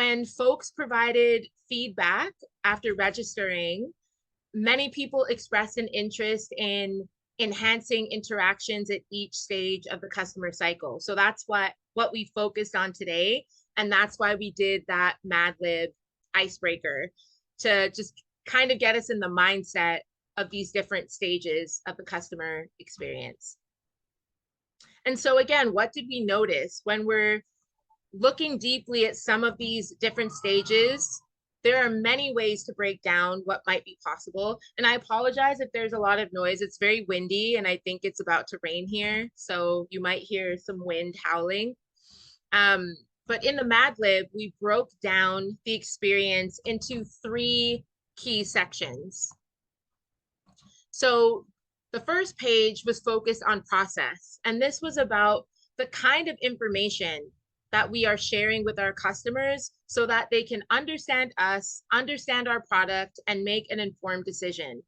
when folks provided feedback after registering, many people expressed an interest in enhancing interactions at each stage of the customer cycle. So that's what we focused on today. And that's why we did that Mad Lib icebreaker, to just kind of get us in the mindset of these different stages of the customer experience. And so again, what did we notice when we're looking deeply at some of these different stages? There are many ways to break down what might be possible. And I apologize if there's a lot of noise. It's very windy and I think it's about to rain here. So you might hear some wind howling. But in the Mad Lib, we broke down the experience into 3 key sections. So the first page was focused on process. And this was about the kind of information that we are sharing with our customers so that they can understand us, understand our product, and make an informed decision.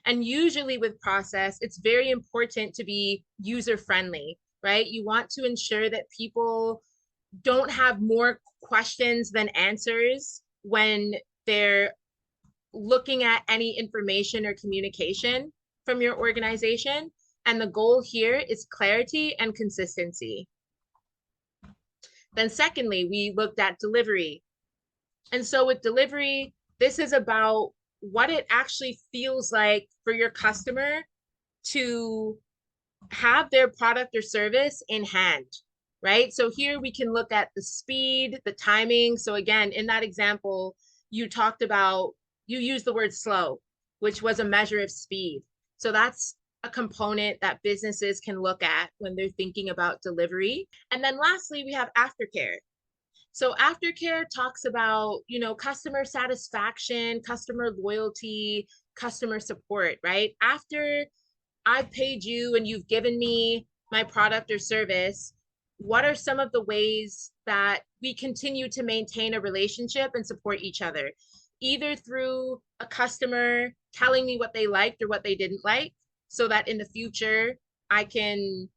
And usually with process, it's very important to be user-friendly, right? You want to ensure that people don't have more questions than answers when they're looking at any information or communication from your organization. And the goal here is clarity and consistency. Then secondly, we looked at delivery. And so with delivery, this is about what it actually feels like for your customer to have their product or service in hand, right? So here we can look at the speed, the timing. So again, in that example, you talked about, you used the word slow, which was a measure of speed. So that's a component that businesses can look at when they're thinking about delivery. And then lastly, we have aftercare. So aftercare talks about, you know, customer satisfaction, customer loyalty, customer support, right? After I've paid you and you've given me my product or service, what are some of the ways that we continue to maintain a relationship and support each other? Either through a customer telling me what they liked or what they didn't like, so that in the future, I can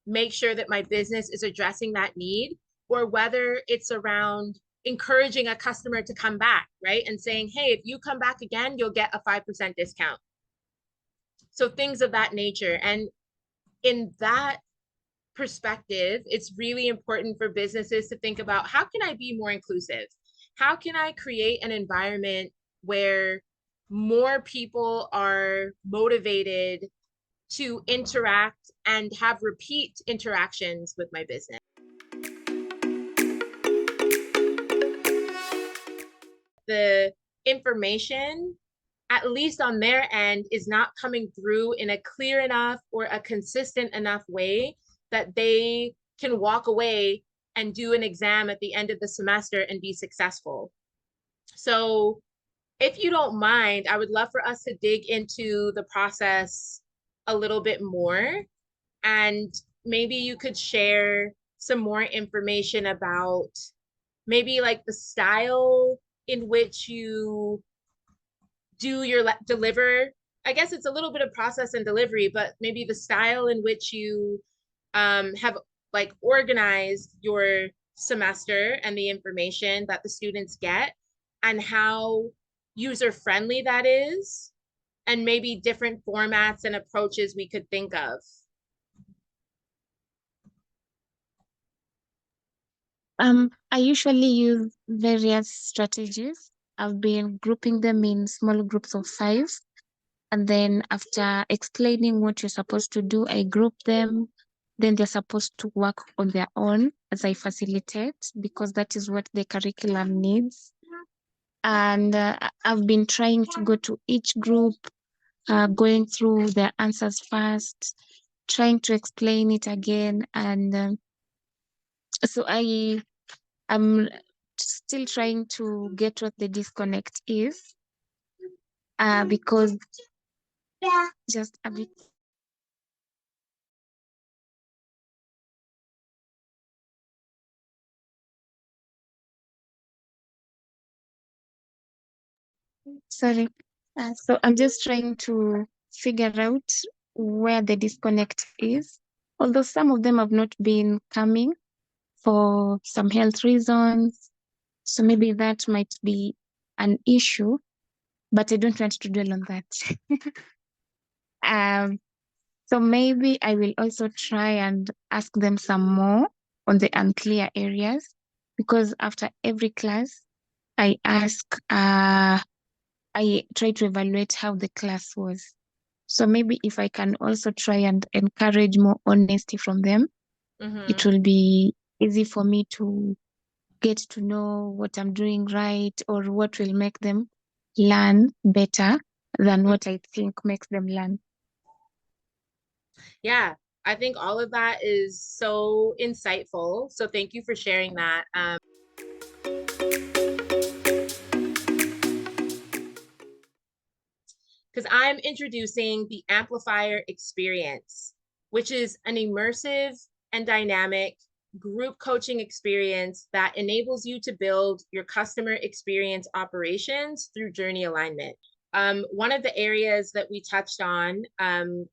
make sure that my business is addressing that need, or whether it's around encouraging a customer to come back, right? And saying, hey, if you come back again, you'll get a 5% discount. So things of that nature. And in that perspective, it's really important for businesses to think about, how can I be more inclusive? How can I create an environment where more people are motivated to interact and have repeat interactions with my business? The information, at least on their end, is not coming through in a clear enough or a consistent enough way that they can walk away and do an exam at the end of the semester and be successful. So if you don't mind, I would love for us to dig into the process a little bit more. And maybe you could share some more information about maybe like the style in which you do your deliver. I guess it's a little bit of process and delivery, but maybe the style in which you have like organized your semester and the information that the students get, and how user-friendly that is, and maybe different formats and approaches we could think of. I usually use various strategies. I've been grouping them in small groups of 5. And then after explaining what you're supposed to do, I group them. Then they're supposed to work on their own as I facilitate, because that is what the curriculum needs. And I've been trying to go to each group, going through their answers first, trying to explain it again. And so I'm still trying to get what the disconnect is, because just a bit. Sorry. So I'm just trying to figure out where the disconnect is. Although some of them have not been coming for some health reasons, So maybe that might be an issue, but I don't want to dwell on that. um, so maybe I will also try and ask them some more on the unclear areas, because after every class, I try to evaluate how the class was. So maybe if I can also try and encourage more honesty from them, it will be easy for me to get to know what I'm doing right, or what will make them learn better than what I think makes them learn. Yeah, I think all of that is so insightful. So thank you for sharing that. Because I'm introducing the Amplifier experience, which is an immersive and dynamic group coaching experience that enables you to build your customer experience operations through journey alignment. One of the areas that we touched on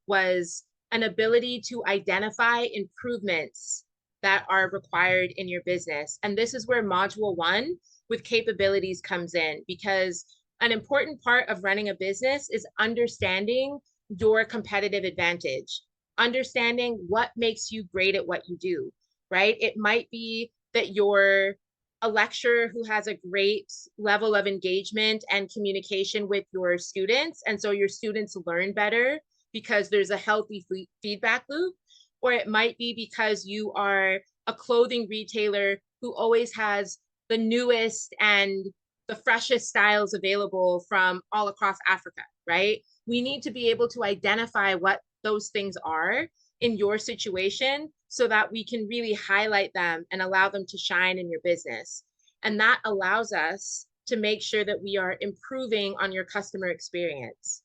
was an ability to identify improvements that are required in your business. And this is where module 1 with capabilities comes in, because an important part of running a business is understanding your competitive advantage, understanding what makes you great at what you do, right? It might be that you're a lecturer who has a great level of engagement and communication with your students, and so your students learn better because there's a healthy feedback loop. Or it might be because you are a clothing retailer who always has the newest and the freshest styles available from all across Africa, right? We need to be able to identify what those things are in your situation so that we can really highlight them and allow them to shine in your business. And that allows us to make sure that we are improving on your customer experience.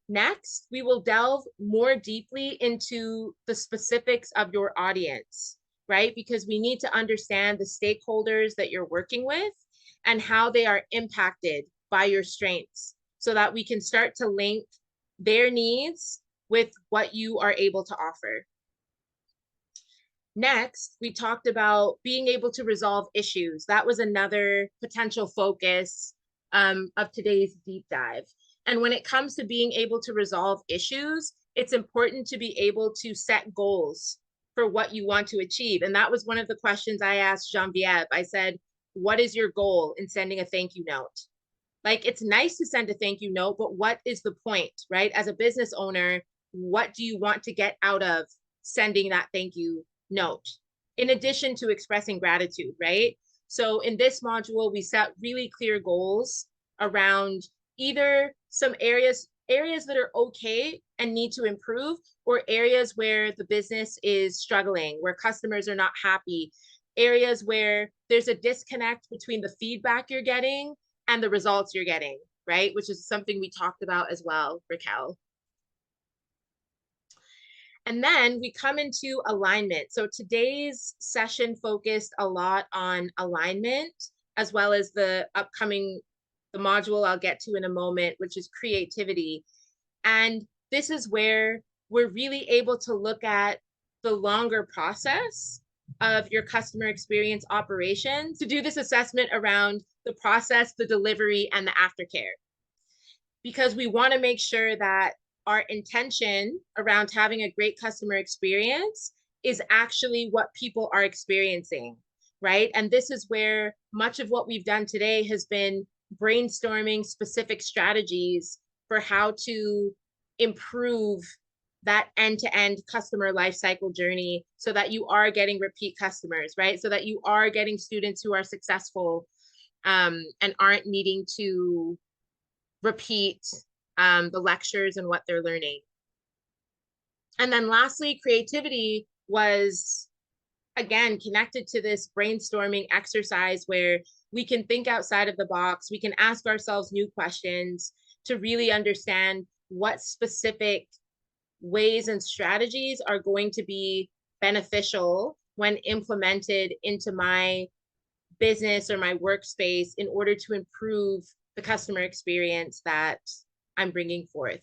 Next, we will delve more deeply into the specifics of your audience, right? Because we need to understand the stakeholders that you're working with and how they are impacted by your strengths, so that we can start to link their needs with what you are able to offer. Next, we talked about being able to resolve issues. That was another potential focus of today's deep dive. And when it comes to being able to resolve issues, it's important to be able to set goals for what you want to achieve. And that was one of the questions I asked Genevieve. I said, what is your goal in sending a thank you note? Like, it's nice to send a thank you note, but what is the point, right? As a business owner, what do you want to get out of sending that thank you note, in addition to expressing gratitude, right? So in this module, we set really clear goals around either some areas that are okay and need to improve, or areas where the business is struggling, where customers are not happy, areas where there's a disconnect between the feedback you're getting and the results you're getting, right? Which is something we talked about as well, Raquel. And then we come into alignment. So today's session focused a lot on alignment, as well as the module I'll get to in a moment, which is creativity. And this is where we're really able to look at the longer process of your customer experience operations to do this assessment around the process, the delivery, and the aftercare. Because we want to make sure that our intention around having a great customer experience is actually what people are experiencing, right? And this is where much of what we've done today has been brainstorming specific strategies for how to improve that end-to-end customer lifecycle journey, so that you are getting repeat customers, right? So that you are getting students who are successful and aren't needing to repeat the lectures and what they're learning. And then lastly, creativity was, again, connected to this brainstorming exercise where we can think outside of the box. We can ask ourselves new questions to really understand what specific ways and strategies are going to be beneficial when implemented into my business or my workspace in order to improve the customer experience that I'm bringing forth.